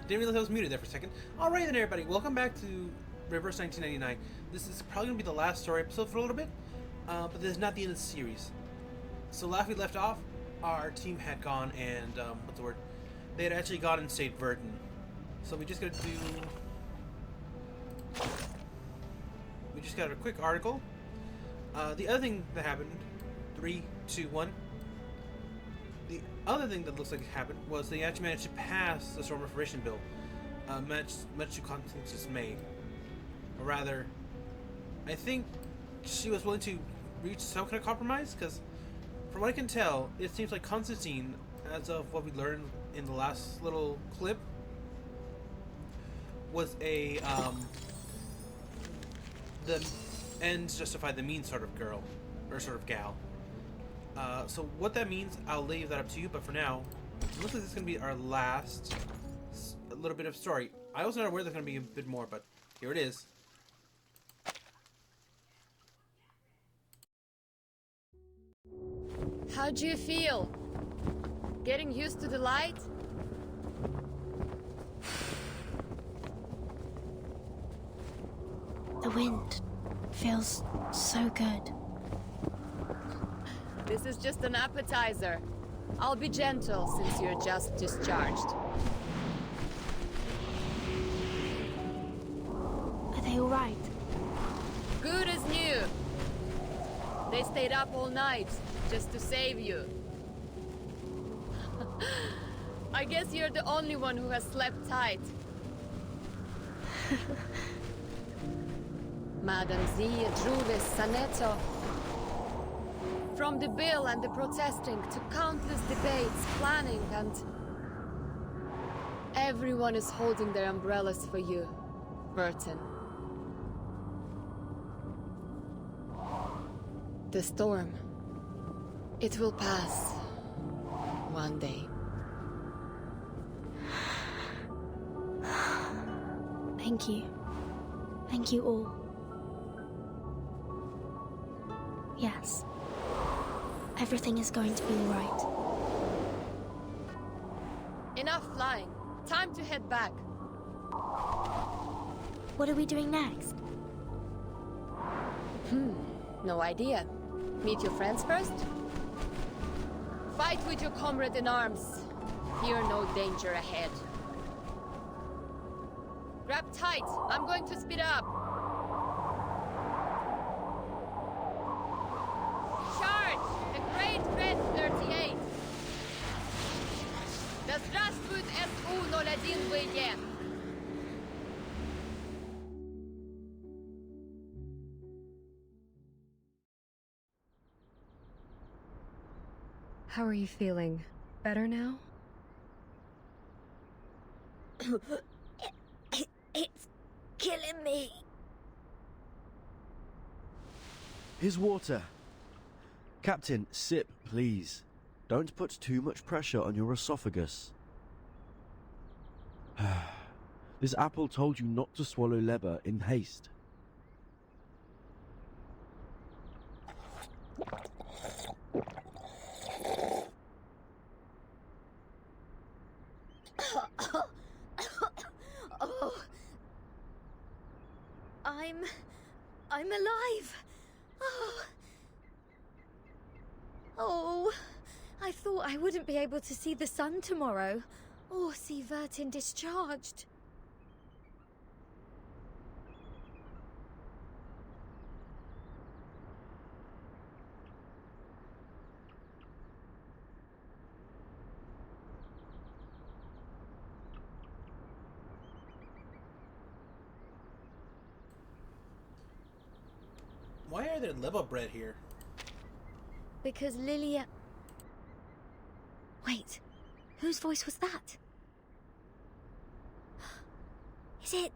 Didn't realize I was muted there for a second. Alright then everybody, welcome back to Reverse 1999. This is probably going to be the last story episode for a little bit, but this is not the end of the series. So last we left off, our team had gone and, what's the word? They had actually gone and saved Verdun. So we just got to do... We just got a quick article. The other thing that happened, 3, 2, 1. The other thing that looks like it happened was they actually managed to pass the Storm Reformation Bill, much to Constance's dismay. Or rather, I think she was willing to reach some kind of compromise, because from what I can tell, it seems like Constantine, as of what we learned in the last little clip, was a, the ends justify the means sort of girl, or sort of gal. So what that means, I'll leave that up to you, but for now, it looks like this is going to be our last little bit of story. I was not aware there's going to be a bit more, but here it is. How do you feel? Getting used to the light? The wind feels so good. This is just an appetizer. I'll be gentle since you're just discharged. Are they all right? Good as new. They stayed up all night just to save you. I guess you're the only one who has slept tight. Madam Z. Druvis Sonetto. From the bill and the protesting to countless debates, planning, and... everyone is holding their umbrellas for you, Burton. The storm. It will pass. One day. Thank you. Thank you all. Yes. Everything is going to be all right. Enough flying. Time to head back. What are we doing next? No idea. Meet your friends first? Fight with your comrade in arms. Fear no danger ahead. Grab tight. I'm going to speed up. Charge! The Great Red 38! Да здравствует СУ-01ВЕ! How are you feeling? Better now? It's killing me. Here's water. Captain, sip, please. Don't put too much pressure on your esophagus. This apple told you not to swallow leber in haste. Oh. I'm alive. Oh, I thought I wouldn't be able to see the sun tomorrow, or see Vertin discharged. Why are there liver bread here? Because Lilia... Wait, whose voice was that? Is it...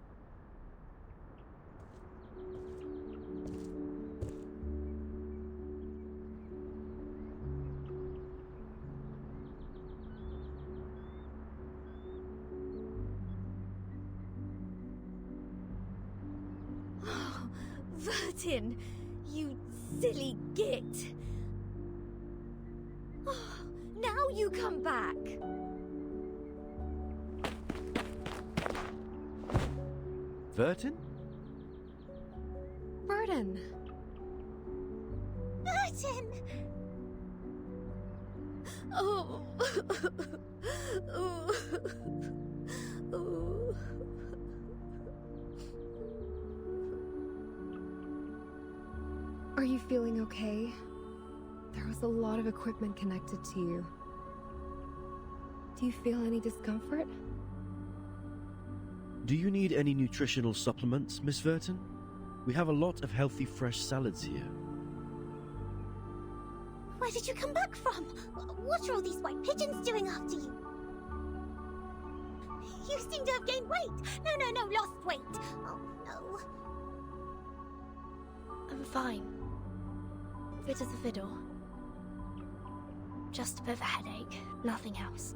Oh, Vertin, you silly git. Oh, now you come back. Vertin? Burden. Burton! Oh. Oh. Oh. Are you feeling okay? There was a lot of equipment connected to you. Do you feel any discomfort? Do you need any nutritional supplements, Miss Vertin? We have a lot of healthy fresh salads here. Where did you come back from? What are all these white pigeons doing after you? You seem to have gained weight. No, lost weight. Oh, no. I'm fine. Fit as a fiddle. Just a bit of a headache, nothing else.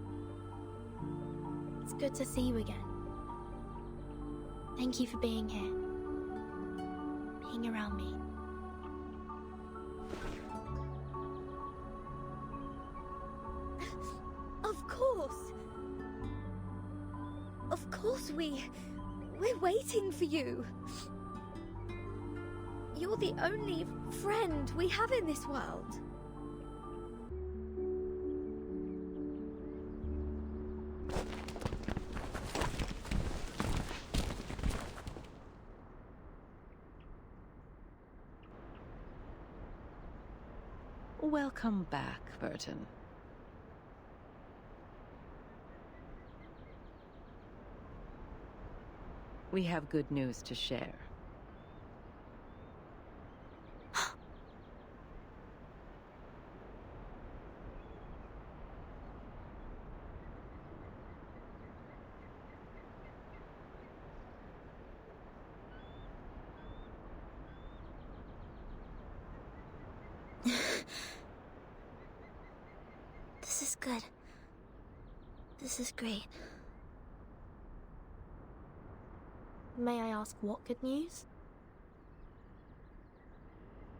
It's good to see you again. Thank you for being here. Being around me. Of course. Of course we're waiting for you. You're the only friend we have in this world. Welcome back, Burton. We have good news to share. This is good. This is great. May I ask what good news?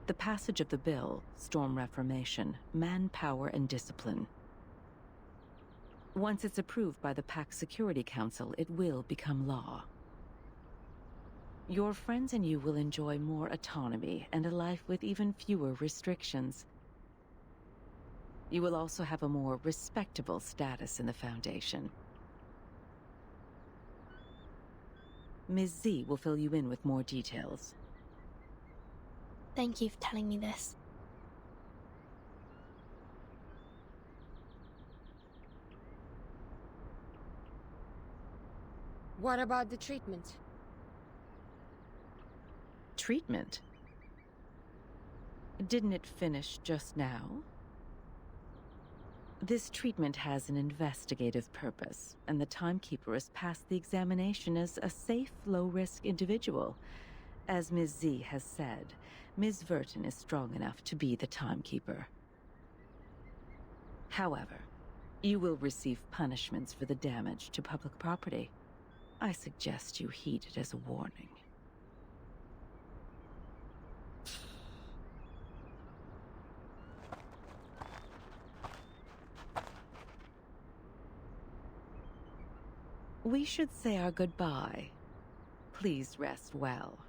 The passage of the bill, Storm Reformation, Manpower and Discipline. Once it's approved by the Pack Security Council, it will become law. Your friends and you will enjoy more autonomy and a life with even fewer restrictions. You will also have a more respectable status in the Foundation. Ms. Z will fill you in with more details. Thank you for telling me this. What about the treatment? Treatment? Didn't it finish just now? This treatment has an investigative purpose, and the Timekeeper has passed the examination as a safe, low-risk individual. As Ms. Z has said, Ms. Vertin is strong enough to be the Timekeeper. However, you will receive punishments for the damage to public property. I suggest you heed it as a warning. We should say our goodbye. Please rest well.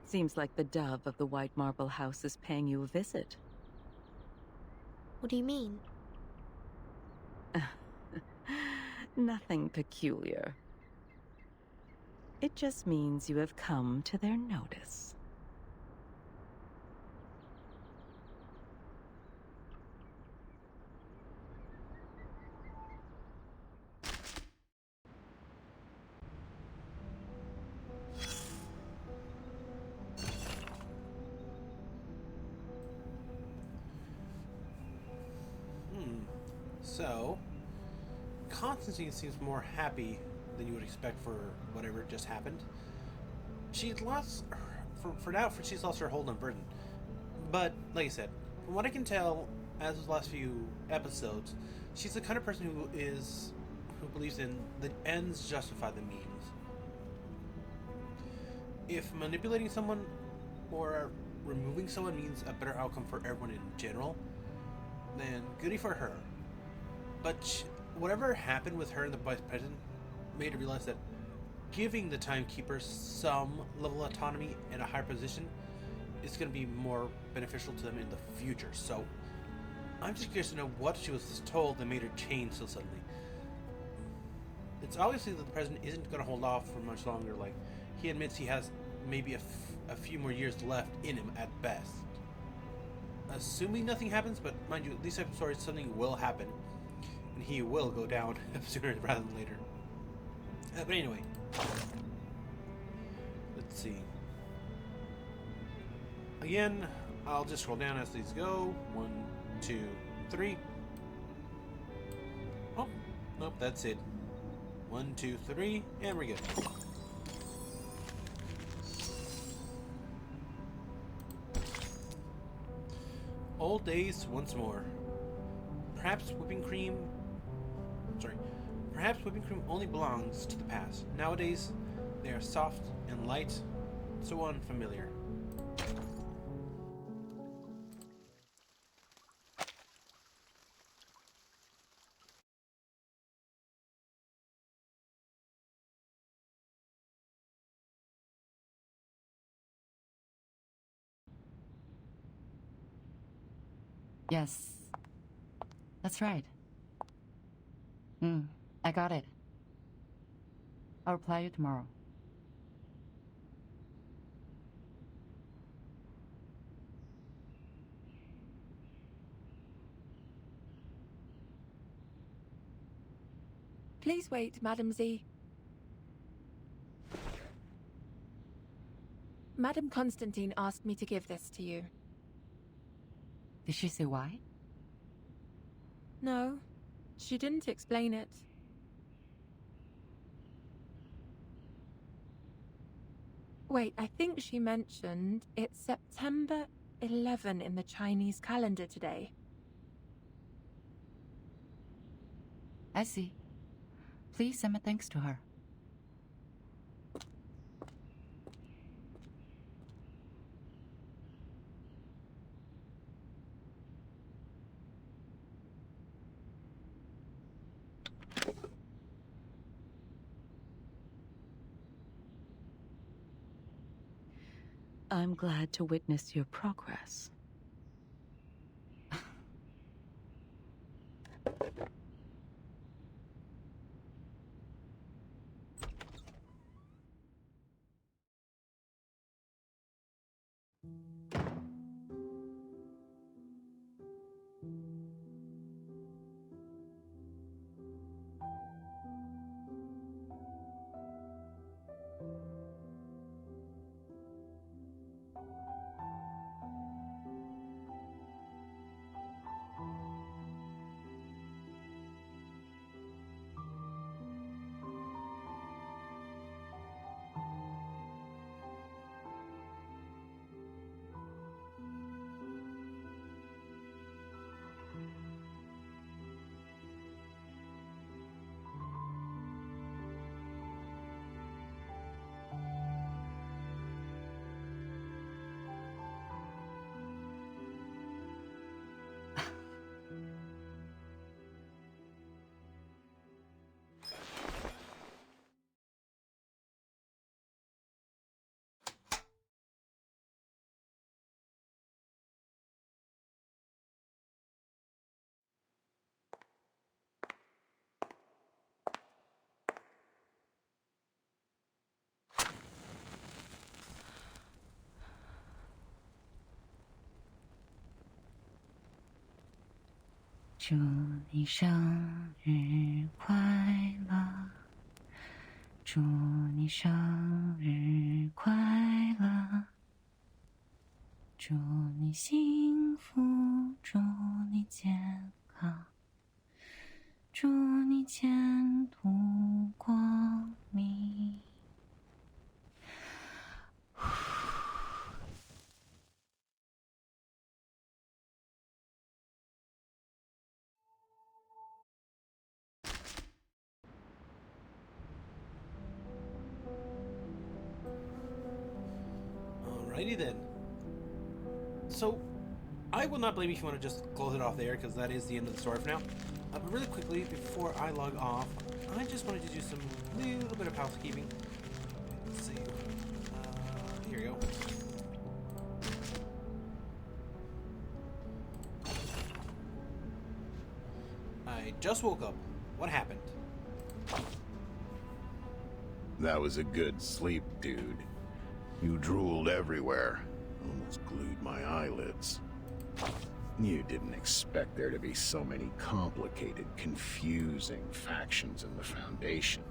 Seems like the dove of the White Marble House is paying you a visit. What do you mean? Nothing peculiar. It just means you have come to their notice. So, Constantine seems more happy than you would expect for whatever just happened. She's lost, for now, she's lost her hold on Burden. But, like I said, from what I can tell, as of the last few episodes, she's the kind of person who believes in the ends justify the means. If manipulating someone or removing someone means a better outcome for everyone in general, then goody for her. But whatever happened with her and the vice president made her realize that giving the Timekeeper some level of autonomy and a higher position is going to be more beneficial to them in the future. So I'm just curious to know what she was told that made her change so suddenly. It's obviously that the president isn't going to hold off for much longer. Like, he admits he has maybe a few more years left in him at best. Assuming nothing happens, but mind you, these type of stories, something will happen, and he will go down sooner rather than later. But anyway, let's see. Again, I'll just scroll down as these go. 1, 2, 3. Oh, nope, that's it. 1, 2, 3, and we're good. Old days once more. Perhaps whipping cream only belongs to the past. Nowadays, they are soft and light, so unfamiliar. Yes. That's right. I got it. I'll reply you tomorrow. Please wait, Madam Z. Madam Constantine asked me to give this to you. Did she say why? No, she didn't explain it. Wait, I think she mentioned it's September 11 in the Chinese calendar today. I see. Please send my thanks to her. I'm glad to witness your progress. "祝你生日快乐，祝你生日快乐，祝你幸福，祝你健康，祝你前途光明。" Alrighty then. So, I will not blame you if you want to just close it off there, because that is the end of the story for now. But really quickly, before I log off, I just wanted to do some little bit of housekeeping. Let's see. Here we go. I just woke up. What happened? That was a good sleep, dude. You drooled everywhere. Almost glued my eyelids. You didn't expect there to be so many complicated, confusing factions in the Foundation.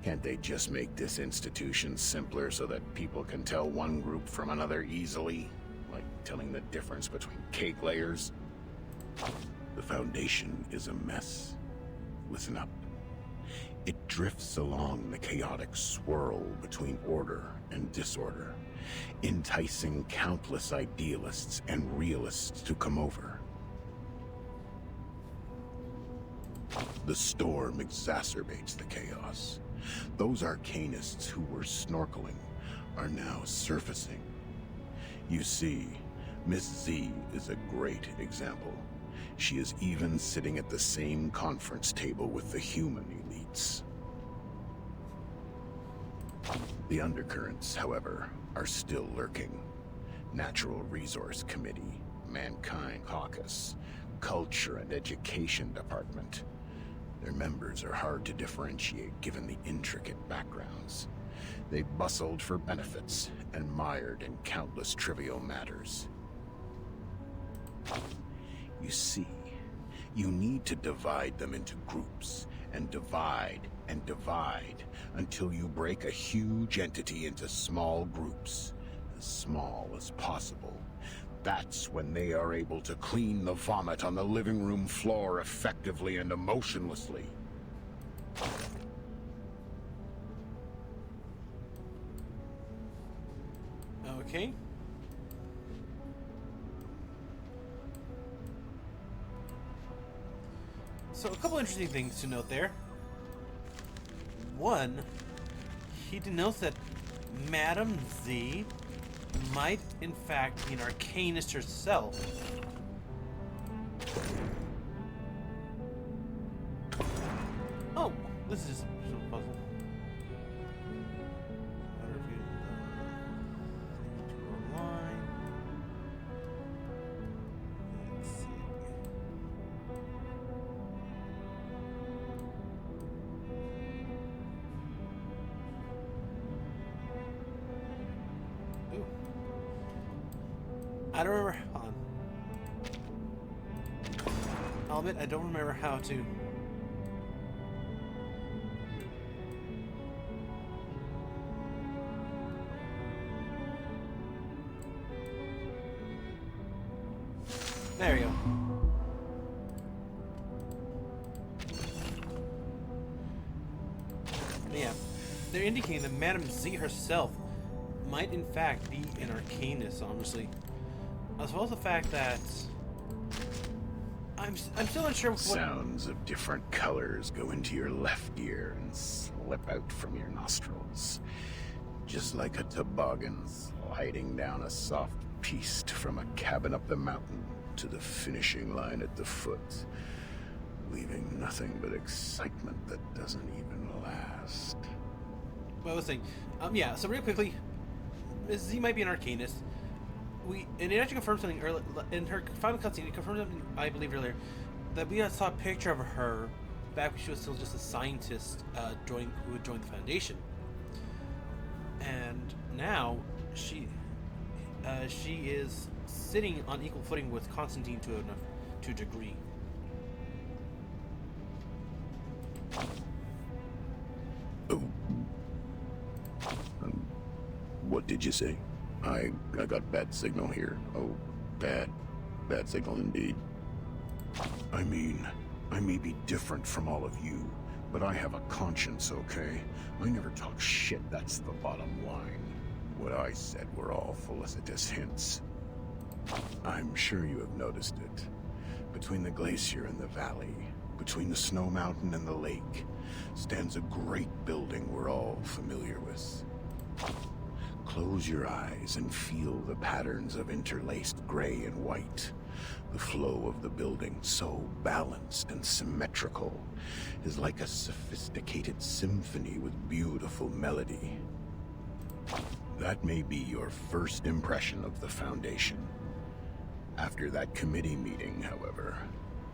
Can't they just make this institution simpler so that people can tell one group from another easily? Like telling the difference between cake layers? The Foundation is a mess. Listen up. It drifts along the chaotic swirl between order and disorder, enticing countless idealists and realists to come over. The storm exacerbates the chaos. Those arcanists who were snorkeling are now surfacing. You see, Miss Z is a great example. She is even sitting at the same conference table with the human elites. The undercurrents, however, are still lurking. Natural Resource Committee, Mankind Caucus, Culture and Education Department. Their members are hard to differentiate given the intricate backgrounds. They bustled for benefits and mired in countless trivial matters. You see, you need to divide them into groups, and divide until you break a huge entity into small groups, as small as possible. That's when they are able to clean the vomit on the living room floor effectively and emotionlessly. Okay. So a couple interesting things to note there. One, he denotes that Madame Z might in fact be an arcanist herself. Oh, this is just a puzzle. Let's see. Ooh. I don't remember. Hold on. I'll admit I don't remember how to. There we go. Yeah, they're indicating that Madame Z herself might in fact be an arcanist, honestly. As well as the fact that I'm still unsure what... Sounds of different colors go into your left ear and slip out from your nostrils. Just like a toboggan sliding down a soft piste from a cabin up the mountain to the finishing line at the foot, leaving nothing but excitement that doesn't even last. What I was saying, yeah. So real quickly, Ms. Z might be an arcanist. And it actually confirmed something earlier in her final cutscene. It confirmed something I believe earlier, that we saw a picture of her back when she was still just a scientist who had joined the Foundation, and now she is sitting on equal footing with Constantine to a degree. Oh. What did you say? I got bad signal here. Oh, bad signal indeed. I mean, I may be different from all of you, but I have a conscience, okay? I never talk shit, that's the bottom line. What I said were all felicitous hints. I'm sure you have noticed it. Between the glacier and the valley, between the snow mountain and the lake, stands a great building we're all familiar with. Close your eyes and feel the patterns of interlaced gray and white. The flow of the building, so balanced and symmetrical, is like a sophisticated symphony with beautiful melody. That may be your first impression of the Foundation. After that committee meeting, however,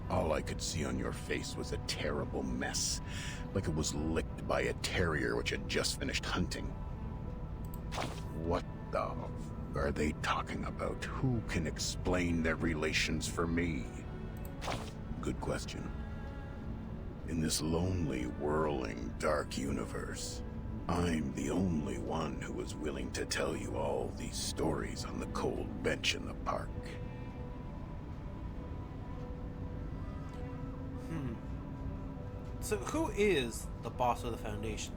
all I could see on your face was a terrible mess, like it was licked by a terrier which had just finished hunting. What the are they talking about? Who can explain their relations for me? Good question. In this lonely, whirling, dark universe, I'm the only one who is willing to tell you all these stories on the cold bench in the park. So who is the boss of the Foundation?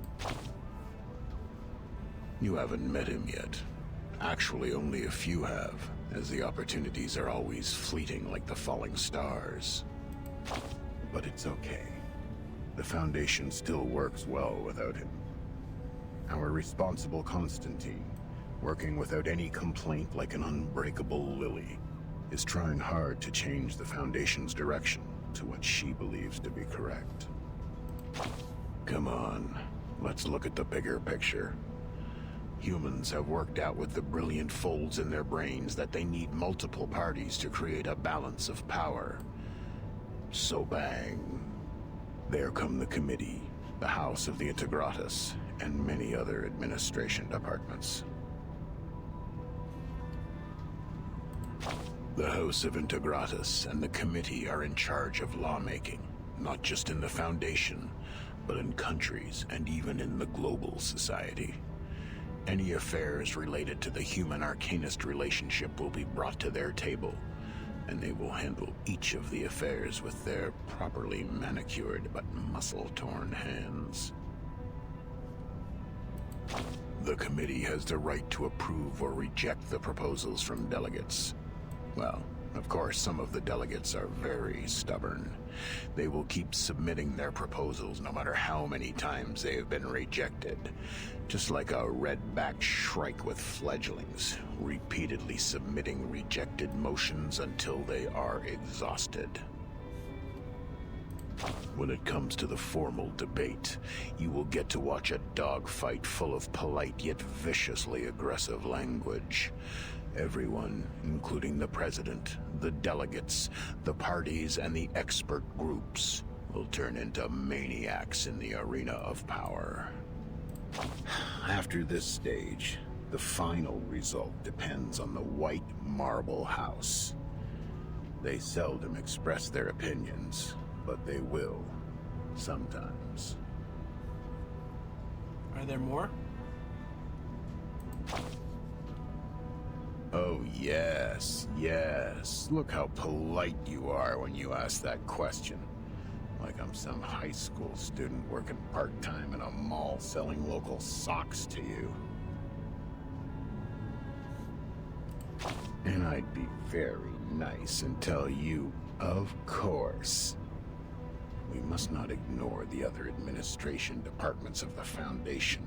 You haven't met him yet. Actually, only a few have, as the opportunities are always fleeting like the falling stars. But it's okay. The Foundation still works well without him. Our responsible Constantine, working without any complaint like an unbreakable lily, is trying hard to change the Foundation's direction to what she believes to be correct. Come on, let's look at the bigger picture. Humans have worked out with the brilliant folds in their brains that they need multiple parties to create a balance of power. So bang. There come the committee, the House of the Integratus, and many other administration departments. The House of Integratus and the committee are in charge of lawmaking, not just in the Foundation, but in countries and even in the global society. Any affairs related to the human-arcanist relationship will be brought to their table, and they will handle each of the affairs with their properly manicured but muscle-torn hands. The committee has the right to approve or reject the proposals from delegates. Well, of course, some of the delegates are very stubborn. They will keep submitting their proposals no matter how many times they have been rejected. Just like a red-backed shrike with fledglings, repeatedly submitting rejected motions until they are exhausted. When it comes to the formal debate, you will get to watch a dogfight full of polite yet viciously aggressive language. Everyone, including the president, the delegates, the parties, and the expert groups, will turn into maniacs in the arena of power. After this stage, the final result depends on the White Marble House. They seldom express their opinions, but they will, sometimes. Are there more? Oh, yes, yes. Look how polite you are when you ask that question. Like I'm some high school student working part-time in a mall selling local socks to you. And I'd be very nice and tell you, of course. We must not ignore the other administration departments of the Foundation,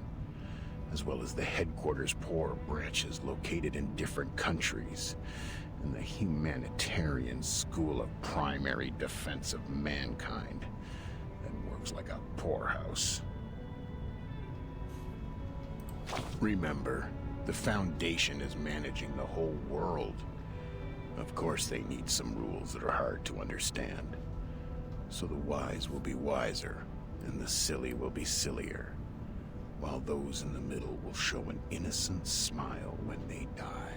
as well as the headquarters poor branches located in different countries, and the humanitarian school of primary defense of mankind that works like a poorhouse. Remember, the Foundation is managing the whole world. Of course they need some rules that are hard to understand. So the wise will be wiser, and the silly will be sillier, while those in the middle will show an innocent smile when they die.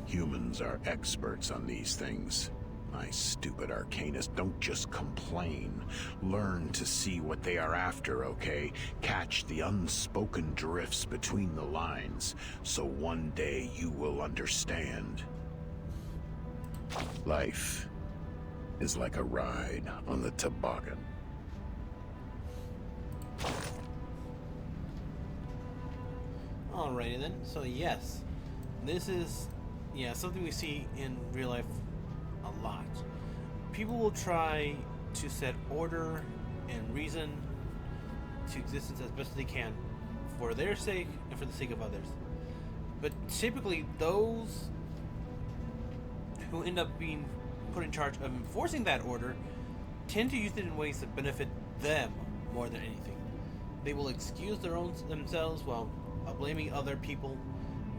Humans are experts on these things. My stupid arcanist, don't just complain. Learn to see what they are after, okay? Catch the unspoken drifts between the lines, so one day you will understand. Life is like a ride on the toboggan. Alrighty then. So yes, this is something we see in real life a lot. People will try to set order and reason to existence as best as they can for their sake and for the sake of others. But typically, those who end up being put in charge of enforcing that order tend to use it in ways that benefit them more than anything. They will excuse themselves while blaming other people.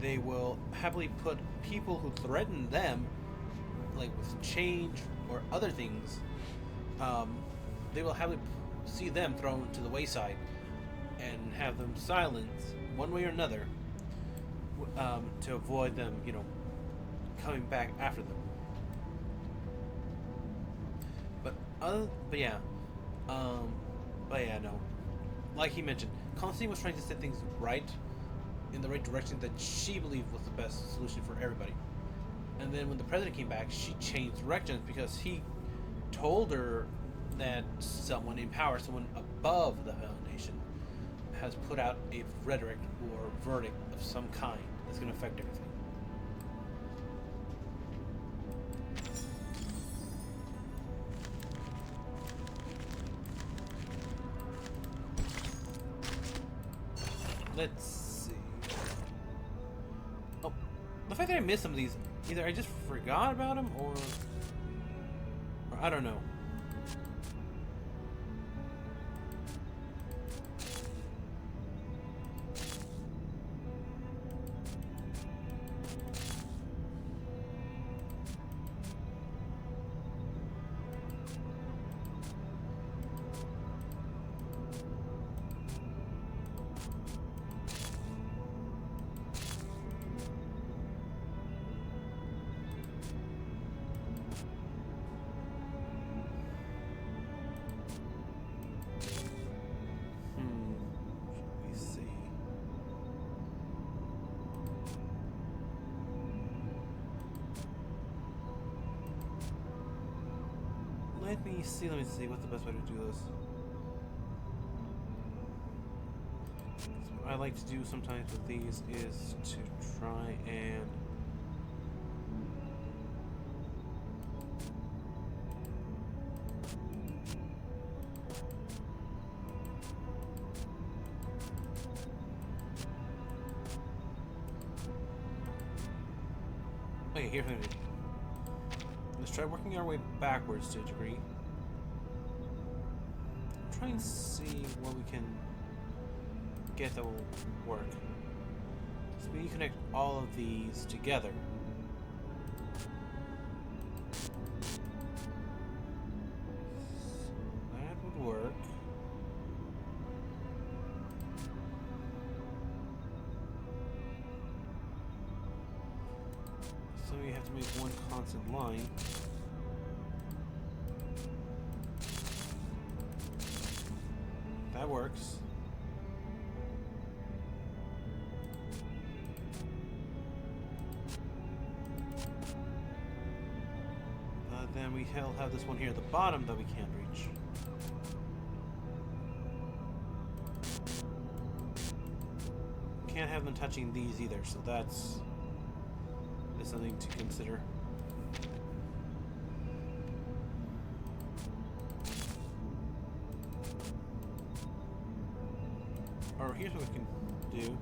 They will happily put people who threaten them, like with change or other things, they will happily see them thrown to the wayside and have them silenced one way or another, to avoid them, coming back after them. But yeah, no. Like he mentioned, Constantine was trying to set things right in the right direction that she believed was the best solution for everybody. And then when the president came back, she changed directions because he told her that someone in power, someone above the foundation, has put out a rhetoric or verdict of some kind that's going to affect everything. Let's see. Oh, the fact that I missed some of these, either I just forgot about them or I don't know. Let me see what's the best way to do this. What I like to do sometimes with these is to try and okay, here's what I'm gonna do. Let's try working our way backwards to a degree. Try and see what we can get that will work. So we connect all of these together. So that would work. So we have to make one constant line. That works. Then we have this one here at the bottom that we can't reach. Can't have them touching these either, so that's something to consider. Or here's what we can do.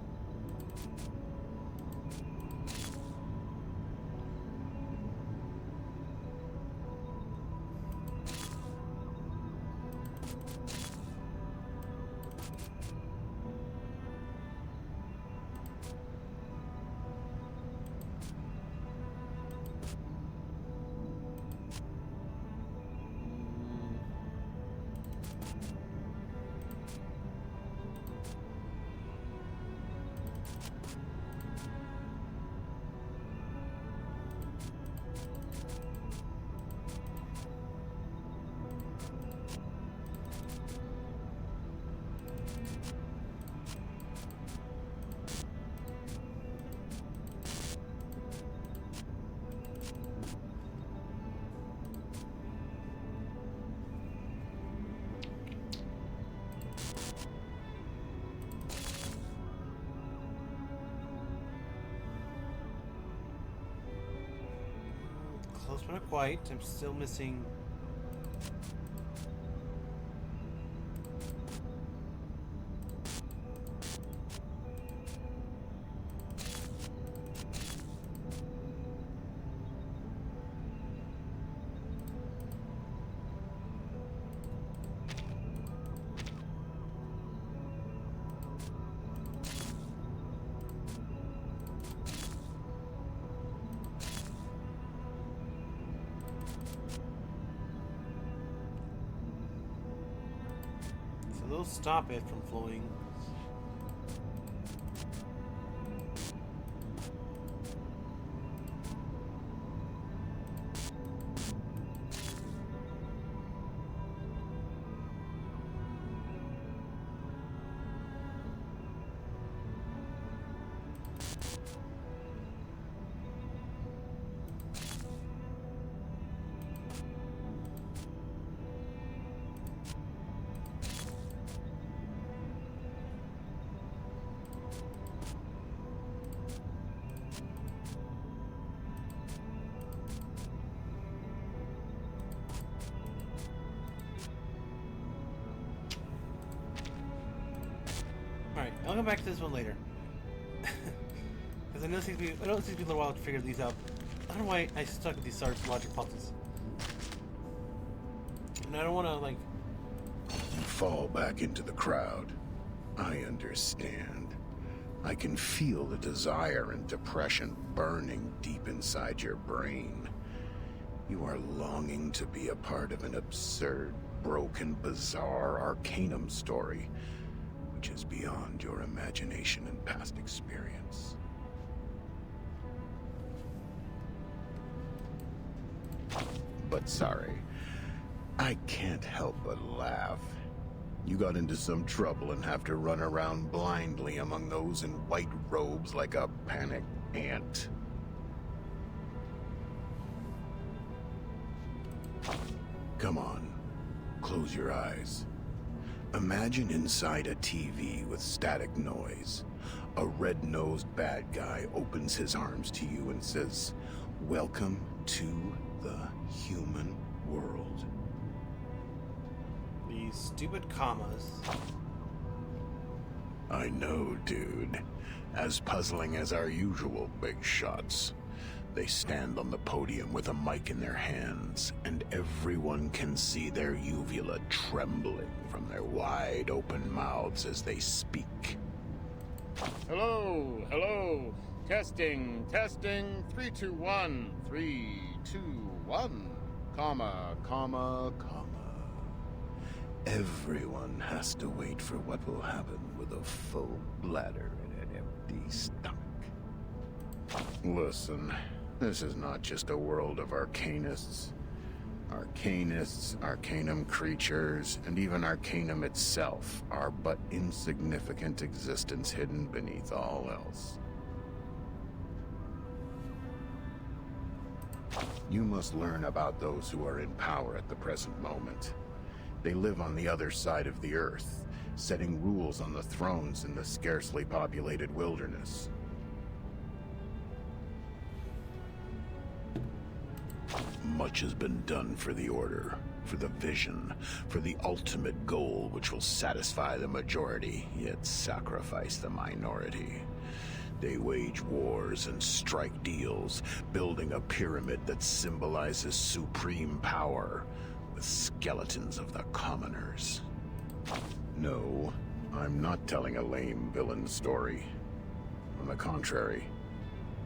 Close but not quite. I'm still missing. will stop it from flowing. Alright, I'll come back to this one later. Because I don't think it's been a while to figure these out. I don't know why I stuck with these sort of logic puzzles. And I don't want to, like... You fall back into the crowd. I understand. I can feel the desire and depression burning deep inside your brain. You are longing to be a part of an absurd, broken, bizarre Arcanum story, which is beyond your imagination and past experience. But sorry, I can't help but laugh. You got into some trouble and have to run around blindly among those in white robes like a panicked ant. Come on, close your eyes. Imagine inside a TV with static noise. A red-nosed bad guy opens his arms to you and says, "Welcome to the human world." These stupid commas. I know, dude. As puzzling as our usual big shots. They stand on the podium with a mic in their hands, and everyone can see their uvula trembling from their wide-open mouths as they speak. Hello, hello. Testing, testing. 3, 2, 1. 3, 2, 1. Comma, comma, comma. Everyone has to wait for what will happen with a full bladder and an empty stomach. Listen, this is not just a world of arcanists. Arcanists, arcanum creatures, and even arcanum itself are but insignificant existence hidden beneath all else. You must learn about those who are in power at the present moment. They live on the other side of the earth, setting rules on the thrones in the scarcely populated wilderness. Much has been done for the Order, for the vision, for the ultimate goal which will satisfy the majority, yet sacrifice the minority. They wage wars and strike deals, building a pyramid that symbolizes supreme power, with skeletons of the commoners. No, I'm not telling a lame villain story. On the contrary,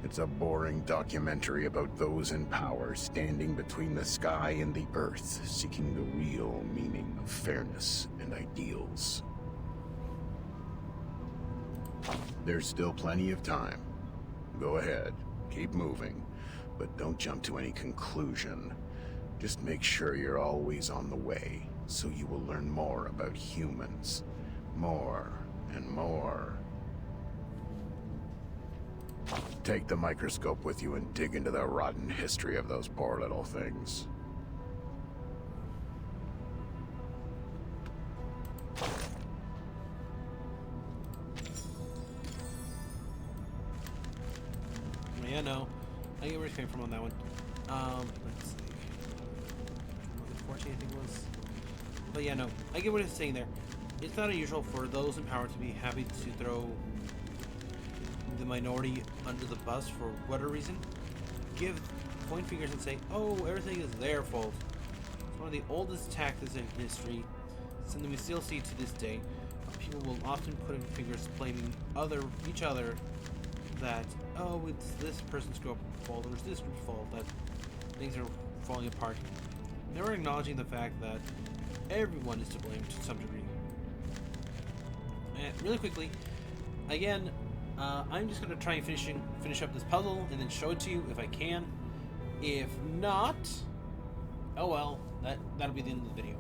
it's a boring documentary about those in power standing between the sky and the earth, seeking the real meaning of fairness and ideals. There's still plenty of time. Go ahead, keep moving, but don't jump to any conclusion. Just make sure you're always on the way, so you will learn more about humans. More and more. Take the microscope with you and dig into the rotten history of those poor little things. Yeah, no. I get where you're coming from on that one. Let's see. Unfortunately, I think it was. But yeah, no. I get what he's saying there. It's not unusual for those in power to be happy to throw the minority under the bus for whatever reason. Point fingers and say, "Oh, everything is their fault." It's one of the oldest tactics in history, something we still see to this day. People will often put in fingers blaming each other that, oh, it's this person's group fault or it's this group's fault that things are falling apart. Never acknowledging the fact that everyone is to blame to some degree. really quickly, again, I'm just gonna try and finish up this puzzle and then show it to you if I can. If not, oh well, that'll be the end of the video.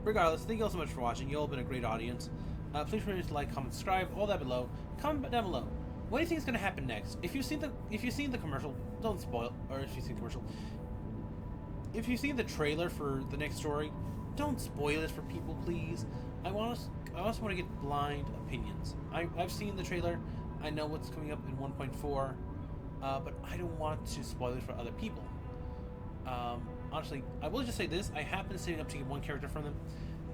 Regardless, thank you all so much for watching. You all have been a great audience. Please remember to like, comment, subscribe, all that below. Comment down below. What do you think is gonna happen next? If you've seen the commercial, don't spoil. Or if you've seen the commercial, if you've seen the trailer for the next story, don't spoil it for people, please. I also want to get blind opinions. I've seen the trailer. I know what's coming up in 1.4, but I don't want to spoil it for other people. Honestly, I will just say this: I have been saving up to get one character from them,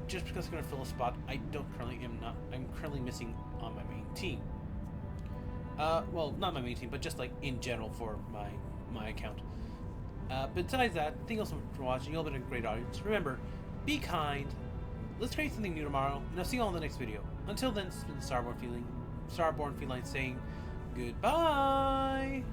just because it's going to fill a spot I'm currently missing on my main team. Well, not my main team, but just like in general for my account. But besides that, thank you all so much for watching. You all have been a great audience. Remember, be kind. Let's create something new tomorrow, and I'll see you all in the next video. Until then, this has been StarBornFeline saying goodbye.